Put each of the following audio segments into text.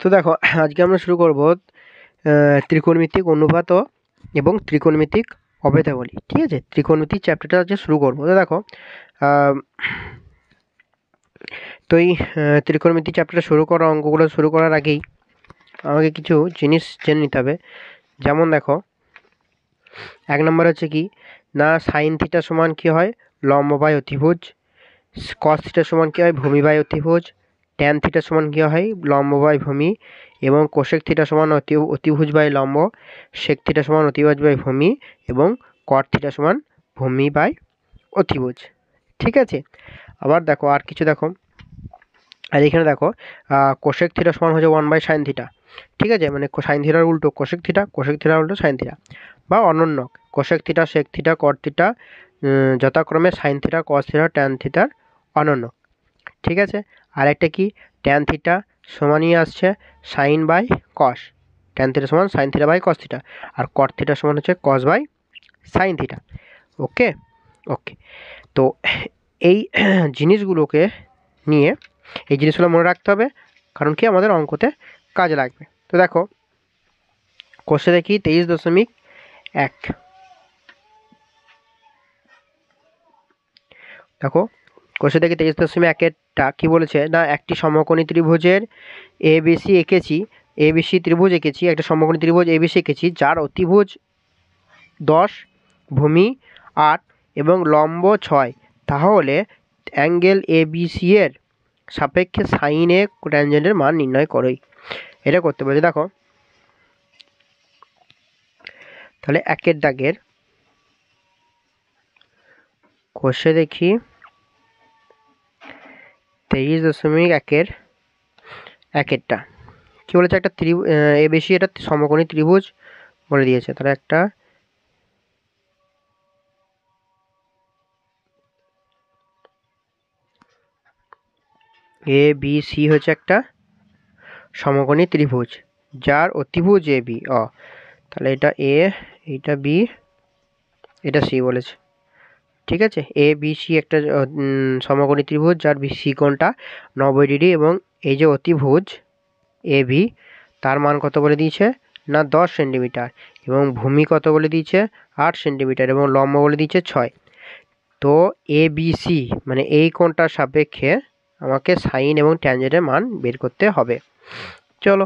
তো দেখো আজকে আমরা শুরু করব ত্রিকোণমিতিক অনুপাত এবং ত্রিকোণমিতিক অভেদাবলী। ঠিক আছে, ত্রিকোণমিতিক চ্যাপ্টারটা আজকে শুরু করবো। তো দেখো আহ, তো এই ত্রিকোণমিতিক চ্যাপ্টারটা অঙ্কগুলো শুরু করার আগেই আমাকে কিছু জিনিস জেনে নিতে হবে। যেমন দেখো, এক নম্বর হচ্ছে কি না, সাইন থিটা সমান কী হয়, লম্ব বাই অতিভুজ। কস থিটা সমান কী হয়, ভূমি বাই অতিভুজ। ট্যান থিটা সমান কী হয়, লম্ব বাই ভূমি। এবং কোসেক থিটা সমান অতিভুজ বাই লম্ব। সেক থিটা সমান অতিভুজ বাই ভূমি। এবং কট থিটা সমান ভূমি বাই অতিভুজ। ঠিক আছে, আবার দেখো আর কিছু দেখো, আর এখানে দেখো কোসেক থিটা সমান হচ্ছে 1/sin থিটা। ঠিক আছে, মানে সাইন থিটার উল্টো কোসেক থিটা, কোসেক থিটার উল্টো সাইন থিটা। বা অনন্য cosec theta, sec theta, cot theta যথাক্রমে sine theta, cos theta, tan থিটার অনন্য। ঠিক আছে, আর একটা কি, ট্যান থিটা সমানই আসছে sine by cos. Tan theta সমান sine theta by cos theta. আর কট থিটা সমান হচ্ছে cos by sine theta. Okay okay, তো এই জিনিসগুলোকে নিয়ে এই জিনিসগুলো মনে রাখতে হবে, কারণ কি আমাদের অঙ্কতে কাজে লাগবে। তো দেখো কোষে দেখি 23.1। দেখো কোষে দেখি 23.1-এরটা কী বলেছে না, একটি সমকোণী ত্রিভুজের এবিসি এঁকেছি, এবিসি ত্রিভুজ এঁকেছি, একটা সমকোণী ত্রিভুজ এবিসি এঁকেছি যার অতিভুজ 10, ভূমি 8 এবং লম্ব 6। তাহলে অ্যাঙ্গেল এবিসি এর সাপেক্ষে সাইন এ ট্যানজেন্টের মান নির্ণয় করোই। এটা করতে বলেছে। দেখো তাহলে একের দাগের কোষে দেখি 23.1-এরটা কী বলেছে, একটা এবিসি এটা সমকোণী ত্রিভুজ বলে দিয়েছে। তাহলে একটা এবিসি হচ্ছে একটা সমকোণী ত্রিভুজ যার অতিভুজ এ বি। তাহলে এটা এ, এটা বি, এটা সি বলেছে। ঠিক আছে, এ বি সি একটা সমকোণী ত্রিভুজ যার সি কোণটা 90° এবং এই যে অতিভুজ এ বি তার মান কত বলে দিয়েছে না 10 সেন্টিমিটার, এবং ভূমি কত বলে দিয়েছে 8 সেন্টিমিটার, এবং লম্ব বলে দিয়েছে 6। তো এ বি সি মানে এই কোণটার সাপেক্ষে আমাকে সাইন এবং ট্যানজেন্টের মান বের করতে হবে। চলো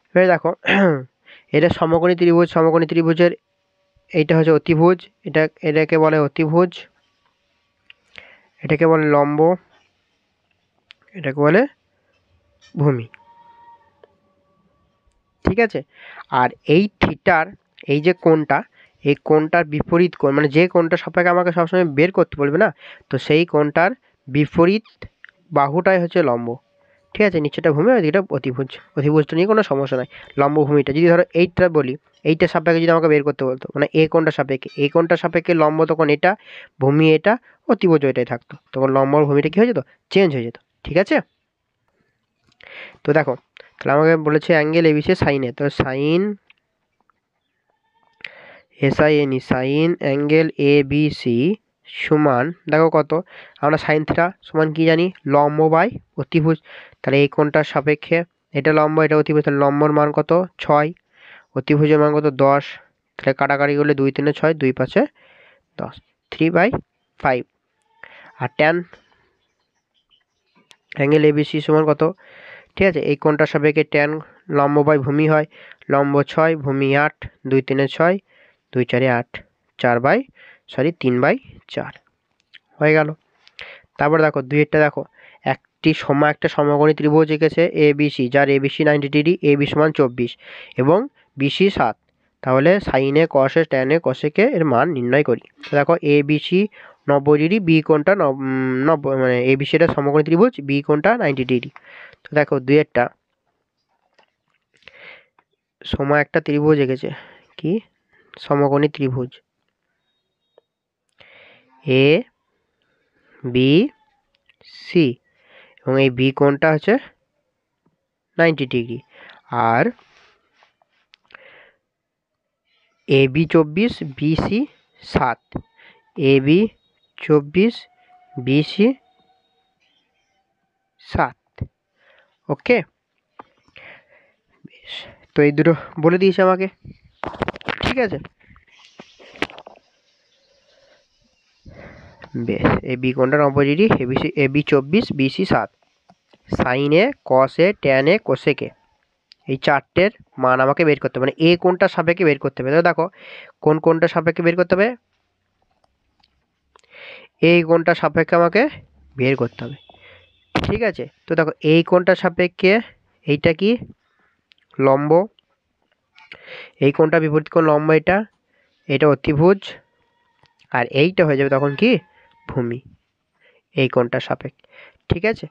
এবারে দেখো এটা সমকোণী ত্রিভুজ, সমকোণী ত্রিভুজের এইটা হচ্ছে অতিভুজ, এটাকে বলে অতিভুজ, এটাকে বলে লম্ব, এটাকে বলে ভূমি। ঠিক আছে, আর এই থিটার এই যে কোণটা, এই কোণটার বিপরীত কোণ, মানে যে কোণটা সাপেক্ষে আমাকে সবসময় বের করতে বলবে না, তো সেই কোণটার বিপরীত বাহুটাই হচ্ছে লম্ব। ঠিক আছে, নিচেটা ভূমি আর এটা অতিভুজ। অতিভুজটা নিয়ে কোনো সমস্যা নাই। লম্ব ভূমিটা যদি ধরো এইটা বলি, এইটার সাপেক্ষে যদি আমাকে বের করতে বলতো, মানে এই কোণটা সাপেক্ষে, এই কোণটা সাপেক্ষে লম্ব তখন এটা, ভূমি এটা, অতিভুজ ওইটাই থাকতো, তখন লম্ব আর ভূমিটা কী হয়ে যেত, চেঞ্জ হয়ে যেত। ঠিক আছে, তো দেখো তাহলে আমাকে বলেছে অ্যাঙ্গেল এবিসি সাইনে, তো sine S I N E sine angle A B C সমান দেখো কত, আমরা সাইন থিটা সমান কি জানি, লম্ব বাই অতিভুজ। তাহলে এই কোণটার সাপেক্ষে এটা লম্ব, এটা অতিভুজ, তাহলে লম্বর মান কত 6, অতিভুজের মান কত 10। তাহলে কাটাকাটি করলে 2 3 6, 2 5 10, 3/5। আর ট্যান অ্যাঙ্গেল এবিসি সমান কত, ঠিক আছে, এই কোণটার সাপেক্ষে ট্যান লম্ব বাই ভূমি হয়, লম্ব 6, ভূমি 8, 2 3 6, 2 4 8, 3/4 হয়ে গেল। তারপর দেখো দুইয়েরটা দেখো, একটা সমকোণী ত্রিভুজ এঁকেছে এ বি সি, যার এ বি সি 90°, এ বি সমান 24 এবং বিসি 7। তাহলে সাইনে কসে ট্যানে কসেকে এর মান নির্ণয় করি। দেখো এ বি সি 90°, বি কোণটা 90, মানে এ বি সিটা সমকোণী ত্রিভুজ, বি কোণটা 90°। তো দেখো দুইয়েরটা একটা ত্রিভুজ এঁকেছে, কি সমকোণী ত্রিভুজ এ বি সি, এবং এই বি কোণটা হচ্ছে 90°। আর A B 24, BC 7, A B 24, BC 7। ওকে, তো এই দুটো বলে দিয়েছে আমাকে, ঠিক আছে। বেশ, এই বি কোণটা 90 degree, AB 24, BC 7, sine A, cos A, tan A, cosec A, এই চারটের মান আমাকে বের করতে হবে, মানে এ কোণটার সাপেক্ষে বের করতে হবে। তো দেখো কোন কোণটার সাপেক্ষে বের করতে হবে, এই কোণটার সাপেক্ষে আমাকে বের করতে হবে, ঠিক আছে। তো দেখো এই কোণটার সাপেক্ষে এইটা কি লম্ব, এই কোণটা বিপরীত কোণ লম্ব, এটা অতিভুজ, আর এইটা হয়ে যাবে তখন কি ভূমি, এই কোণটার সাপেক্ষে, ঠিক আছে।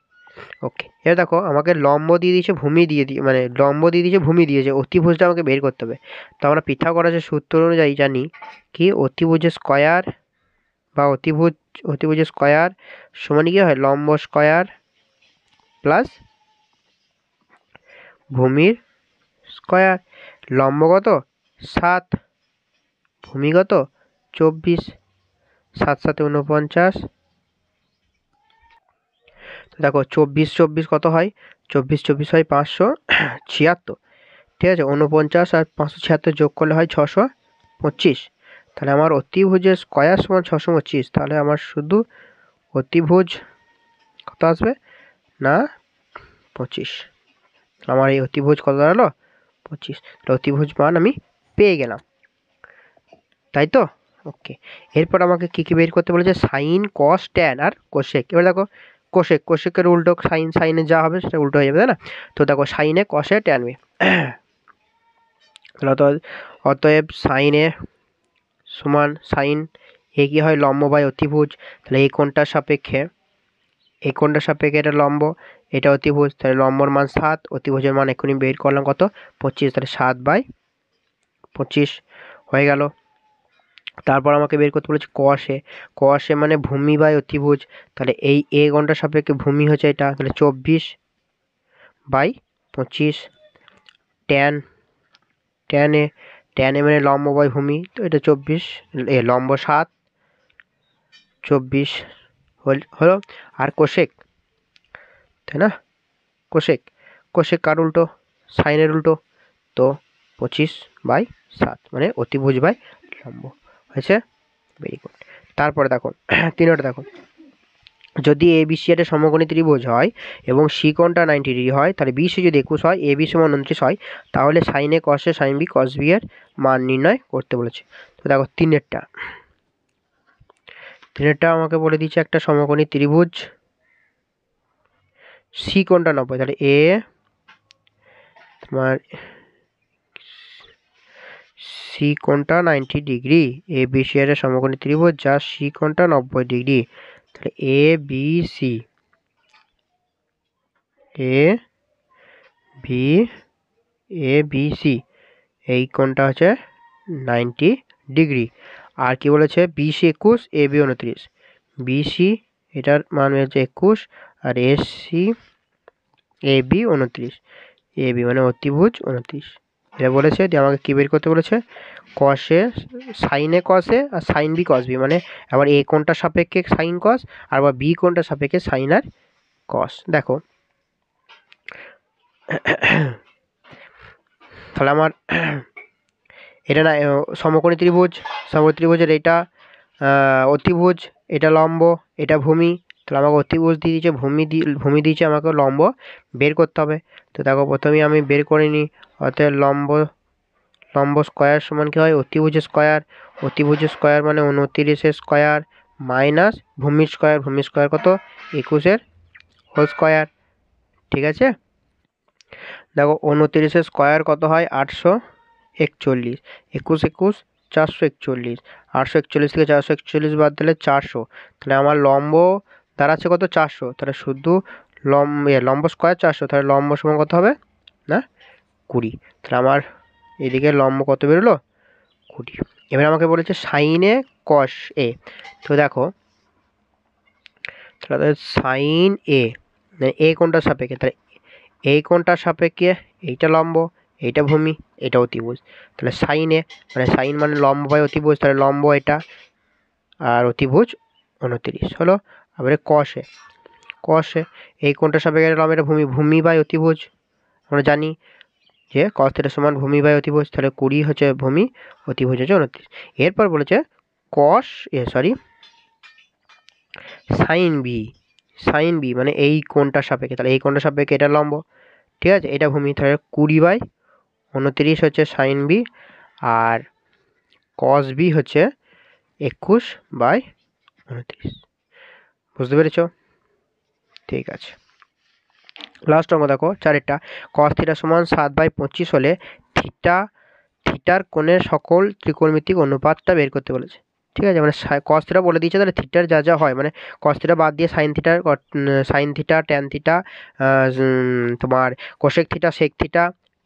ওকে, এবার দেখো আমাকে লম্ব দিয়ে দিয়েছে, ভূমি দিয়ে মানে লম্ব দিয়ে দিয়েছে, ভূমি দিয়েছে, অতিভুজটা আমাকে বের করতে হবে। তো আমরা পিথাগোরাসের সূত্র অনুযায়ী জানি কি অতিভুজের স্কয়ার বা অতিভুজের স্কয়ার সমান কি হয়, লম্ব স্কয়ার প্লাস ভূমির স্কয়ার। লম্ব কত 7, ভূমি কত 24, 7 7 49। তো দেখো 24 24 কত হয়, 24 24 হয় 576, ঠিক আছে। 49 আর 576 যোগ করলে হয় 625। তাহলে আমার অতিভুজের স্কয়ার সমান 625, তাহলে আমার শুধু অতিভুজ কত আসবে না 25। আমার এই অতিভুজ কত দাঁড়ালো 25, তাহলে অতিভুজ মান আমি পেয়ে গেলাম, তাই তো। ওকে, এরপর আমাকে কী কী বের করতে বলেছে, সাইন, কস, ট্যান আর কোসেক। এবার দেখো কোসেকের উল্টো সাইনে যা হবে সেটা উল্টো হয়ে যাবে, তাই না। তো দেখো সাইনে, কসে, ট্যানবে, অতএব সাইন এ সমান সাইন এ কি হয় লম্ব বাই অতিভুজ, তাহলে এই কোণটার সাপেক্ষে এটা লম্ব, এটা অতিভুজ, তাহলে লম্বর মান 7, অতিভুজের মান এক্ষুনি বের করলাম কত 25, তাহলে 7/25 হয়ে গেল। তারপর আমাকে বের করতে বলেছে কসে মানে ভূমি বাই অতিভুজ, তাহলে এই এ কোণটার সাপেক্ষে ভূমি হচ্ছে এটা, তাহলে 24/25। ট্যান এ মানে লম্ব বাই ভূমি, তো এটা 24, লম্ব 7, 24 হলো। আর কোসেক, তাই না, কোসেক কার উল্টো, সাইনের উল্টো, তো 25/7 মানে অতিভুজ বাই লম্ব হয়েছে। Very good. তারপরে দেখো 3 দেখো, যদি এ বি সি একটা সমকোণী ত্রিভুজ হয় এবং সি কোণটা 90 ডিগ্রি হয়, তাহলে বিসি যদি 21 হয়, এ বি সমান 29 হয়, তাহলে সাইন এ, কসে, সাইন বি, কস বি এর মান নির্ণয় করতে বলেছে। তো দেখো তিনেরটা আমাকে বলে দিচ্ছে একটা সমকোণী ত্রিভুজ, সি কোণটা 90, তাহলে এ তোমার সি কোণটা 90 ডিগ্রি, এ বি সি এর সমকোণী ত্রিভুজ যার সি কোণটা 90 ডিগ্রি, তাহলে এ বি সি এই কোণটা হচ্ছে 90 ডিগ্রি। আর কি বলেছে, বিসি 21, এ বি 29, বিসি এটার মান হচ্ছে 21, আর AC A B 29, A B মানে অতিভুজ 29 এটা বলেছে। দিয়ে আমাকে কী বের করতে বলেছে, সাইনে কসে আর সাইন বি কস বি, মানে আবার এ কোণটার সাপেক্ষে সাইন কস আর আবার বি কোণটার সাপেক্ষে সাইন আর কস। দেখো তাহলে আমার এটা না সমকোণী ত্রিভুজের এটা অতিভুজ, এটা লম্ব, এটা ভূমি, তাহলে আমাকে অতিভুজ দিয়ে দিয়েছে, ভূমি দিয়েছে, আমাকে লম্ব বের করতে হবে। তো দেখো প্রথমেই আমি বের করে নিই, অর্থাৎ লম্ব স্কয়ার সমান কী হয়, অতিভুজের স্কয়ার মানে 29 স্কয়ার মাইনাস ভূমির স্কয়ার কত 21 হোল স্কয়ার, ঠিক আছে। দেখো 29 স্কয়ার কত হয় 841, 21 441, 841 থেকে 441 বাদ দিলে 400, তাহলে আমার লম্ব দাঁড়াচ্ছে কত 400, তাহলে শুধু লম্ব স্কয়ার 400, তাহলে লম্ব সমান কত হবে না 20, তাহলে আমার এদিকে লম্ব কত বেরোলো 20। এবার আমাকে বলেছে সাইনে কস এ, তো দেখো তাহলে সাইন এ মানে এ কোণটার সাপেক্ষে, তাহলে এই কোণটার সাপেক্ষে এইটা লম্ব, এইটা ভূমি, এটা অতিভুজ, তাহলে সাইনে মানে সাইন মানে লম্ব বাই অতিভুজ, তাহলে লম্ব এটা আর অতিভুজ 29 হলো। আবার কসে এই কোণটার সাপেক্ষে লম্ব, এটা ভূমি বাই অতিভুজ, আমরা জানি যে cos θ সমান ভূমি বাই অতিভুজ, তাহলে 20 হচ্ছে ভূমি, অতিভুজ হচ্ছে 29। এরপর বলেছে sin b মানে এই কোণটার সাপেক্ষে, তাহলে এই কোণটার সাপেক্ষে এটা লম্ব, ঠিক আছে, এটা ভূমি, তাহলে 20/29 হচ্ছে sin b, আর cos b হচ্ছে 21/29। বুঝতে পেরেছো? ঠিক আছে, লাস্ট অঙ্ক দেখো 4 cos θ সমান 7/25 হলে থিটার কোণের সকল ত্রিকোণমিতিক অনুপাতটা বের করতে বলেছে। ঠিক আছে, মানে cos θ বলে দিয়েছে, তাহলে থিটার যা যা হয়, মানে cos θ বাদ দিয়ে sin θ tan θ, তোমার cosec θ sec θ,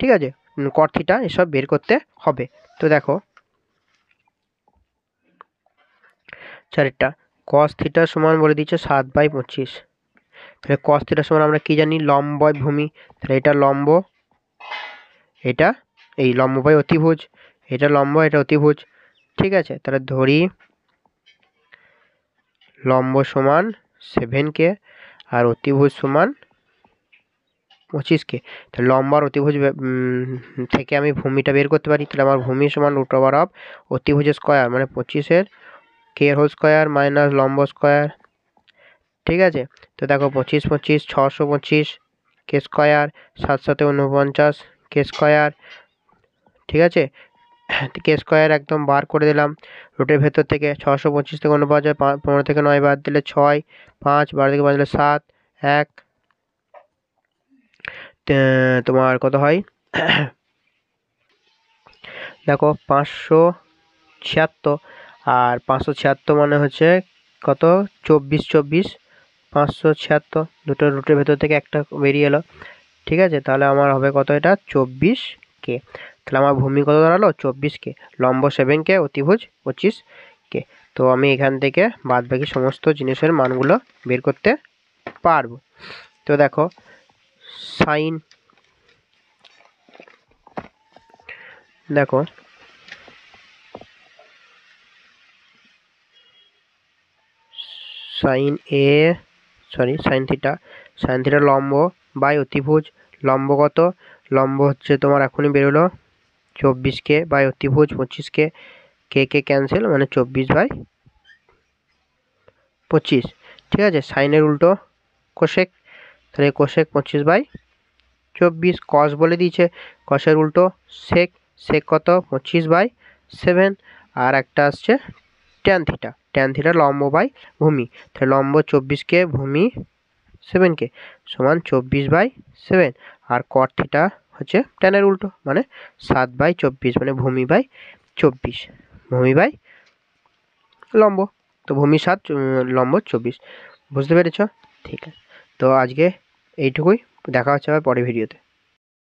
ঠিক আছে, cot θ এসব বের করতে হবে। তো দেখো 4 cos θ সমান বলে দিচ্ছে 7/25, তাহলে cos θ সমান আমরা কি জানি, লম্ব বাই ভূমি, তাহলে এটা লম্ব, এটা এই লম্ব বাই অতিভুজ, এটা লম্ব, এটা অতিভুজ, ঠিক আছে, তাহলে ধরি লম্ব সমান 7k আর অতিভুজ সমান 25k। তাহলে লম্ব আর অতিভুজ থেকে আমি ভূমিটা বের করতে পারি, তাহলে আমার ভূমি সমান √, অতিভুজ স্কয়ার মানে 25-এর k হোল স্কয়ার মাইনাস লম্ব স্কয়ার, ঠিক আছে। তো দেখো 25 25 625 k স্কয়ার, 7 7 49 k স্কয়ার, ঠিক আছে, k স্কয়ার একদম বার করে দিলাম রুটের ভেতর থেকে। 625 থেকে 49, 15 থেকে 9 বাদ দিলে 6, 5 12 থেকে 5 দিলে 7, 1, তোমার কত হয় দেখো 576, আর 576 মানে হচ্ছে কত 24 24, 576, দুটো রুটের ভেতর থেকে একটা বেরিয়ে এলো, ঠিক আছে, তাহলে আমার হবে কত, এটা 24k। তাহলে আমার ভূমি কত দাঁড়ালো 24k, লম্ব 7k, অতিভুজ 25k। তো আমি এখান থেকে বাদবাকি সমস্ত জিনিসের মানগুলো বের করতে পারবো। তো দেখো sin sin θ লম্ব বাই অতিভুজ, লম্ব কত, লম্ব হচ্ছে তোমার এখনই বেরোলো 24k বাই অতিভুজ 25k, কে ক্যান্সেল মানে 24/25, ঠিক আছে। সাইনের উল্টো কোশেক, তাহলে কোশেক 25/24, কস বলে দিয়েছে, কসের উল্টো সেক, সেক কত 25/7, আর একটা আসছে ট্যান থিটা লম্ব বাই ভূমি, তাহলে লম্ব 24k, ভূমি 7k সমান 24/7, আর কট থিটা হচ্ছে ট্যানের উল্টো মানে 7/24, মানে ভূমি বাই 24, ভূমি বাই লম্ব, তো ভূমি 7, লম্ব 24। বুঝতে পেরেছ? ঠিক আছে, তো আজকে এইটুকুই, দেখা হচ্ছে আবার পরের ভিডিওতে।